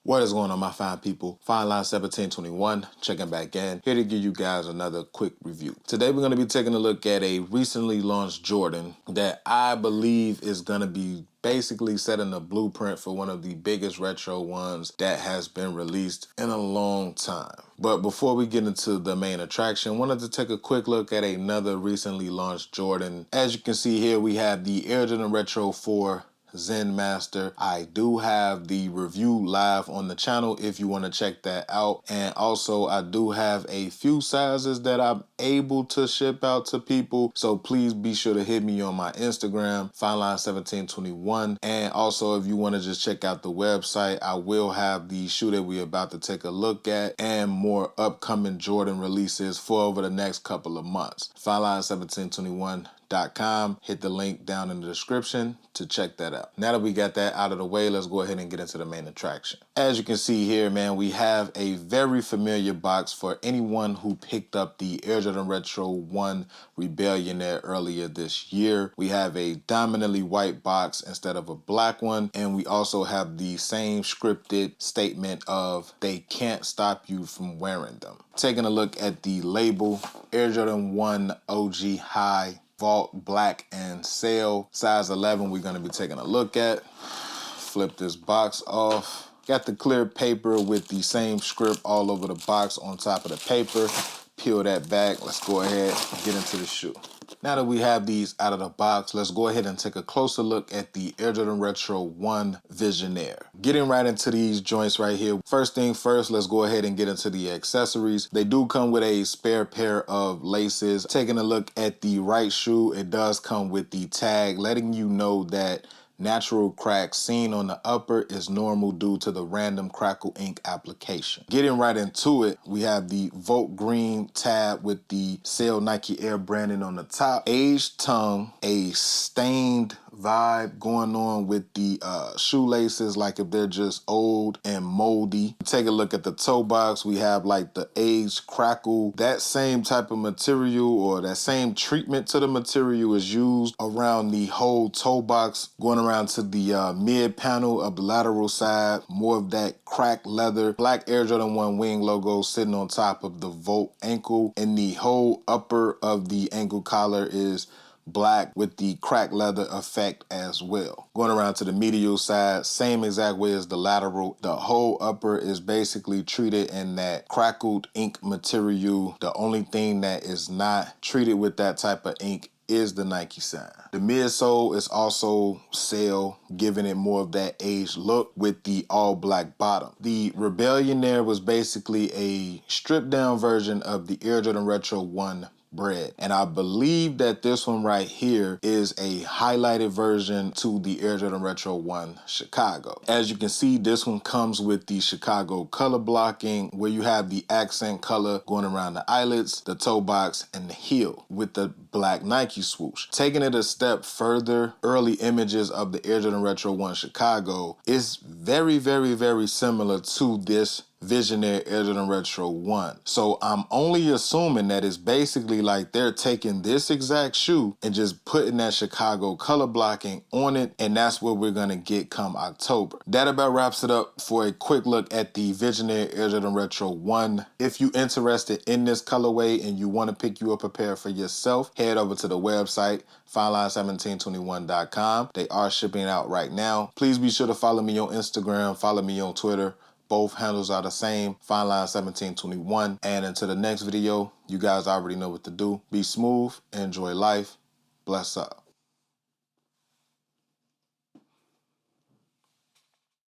What is going on, my fine people? Fine Line 1721, checking back in, here to give you guys another quick review. Today we're going to be taking a look at a recently launched Jordan that I believe is going to be basically setting the blueprint for one of the biggest retro ones that has been released in a long time. But before we get into the main attraction, wanted to take a quick look at another recently launched Jordan. As you can see here, we have the Air Jordan Retro 4 Zen Master. I do have the review live on the channel if you want to check that out. And also I do have a few sizes that I'm able to ship out to people. So please be sure to hit me on my Instagram, FineLine1721. And also if you want to just check out the website, I will have the shoe that we're about to take a look at and more upcoming Jordan releases for over the next couple of months. FineLine1721.com. Hit the link down in the description to check that out. Now that we got that out of the way, let's go ahead and get into the main attraction. As you can see here, man, we have a very familiar box for anyone who picked up the Air Jordan Retro 1 Rebellionaire earlier this year. We have a dominantly white box instead of a black one, and we also have the same scripted statement of they can't stop you from wearing them. Taking a look at the label, Air Jordan 1 OG High Vault Black and Sail, size 11 we're going to be taking a look at. Flip this box off. Got the clear paper with the same script all over the box on top of the paper. Peel that back. Let's go ahead and get into the shoe. Now that we have these out of the box, let's go ahead and take a closer look at the Air Jordan Retro 1 Visionaire. Getting right into these joints right here. First thing first, let's go ahead and get into the accessories. They do come with a spare pair of laces. Taking a look at the right shoe, it does come with the tag, letting you know that natural cracks seen on the upper is normal due to the random crackle ink application. Getting right into it, we have the Volt Green tab with the Sail Nike Air branding on the top. Aged tongue, a stained vibe going on with the shoelaces, like if they're just old and moldy. Take a look at the toe box. We have like the aged crackle. That same type of material or that same treatment to the material is used around the whole toe box, going around to the mid panel of the lateral side. More of that cracked leather. Black Air Jordan 1 wing logo sitting on top of the Volt ankle, and the whole upper of the ankle collar is black with the cracked leather effect as well. Going around to the medial side, same exact way as the lateral. The whole upper is basically treated in that crackled ink material. The only thing that is not treated with that type of ink is the Nike sign. The midsole is also Sail, giving it more of that aged look with the all black bottom. The Rebellionaire was basically a stripped down version of the Air Jordan Retro 1 Bread, and I believe that this one right here is a highlighted version to the Air Jordan Retro 1 Chicago. As you can see, this one comes with the Chicago color blocking, where you have the accent color going around the eyelets, the toe box, and the heel with the black Nike swoosh. Taking it a step further, early images of the Air Jordan Retro 1 Chicago is very, very, very similar to this Visionaire Air Jordan Retro 1. So I'm only assuming that it's basically like they're taking this exact shoe and just putting that Chicago color blocking on it, and that's what we're gonna get come October. That about wraps it up for a quick look at the Visionaire Air Jordan Retro 1. If you're interested in this colorway and you want to pick you up a pair for yourself, head over to the website, FineLine1721.com. They are shipping out right now. Please be sure to follow me on Instagram, follow me on Twitter. Both handles are the same, FineLine1721. And until the next video, you guys already know what to do. Be smooth, enjoy life, bless up.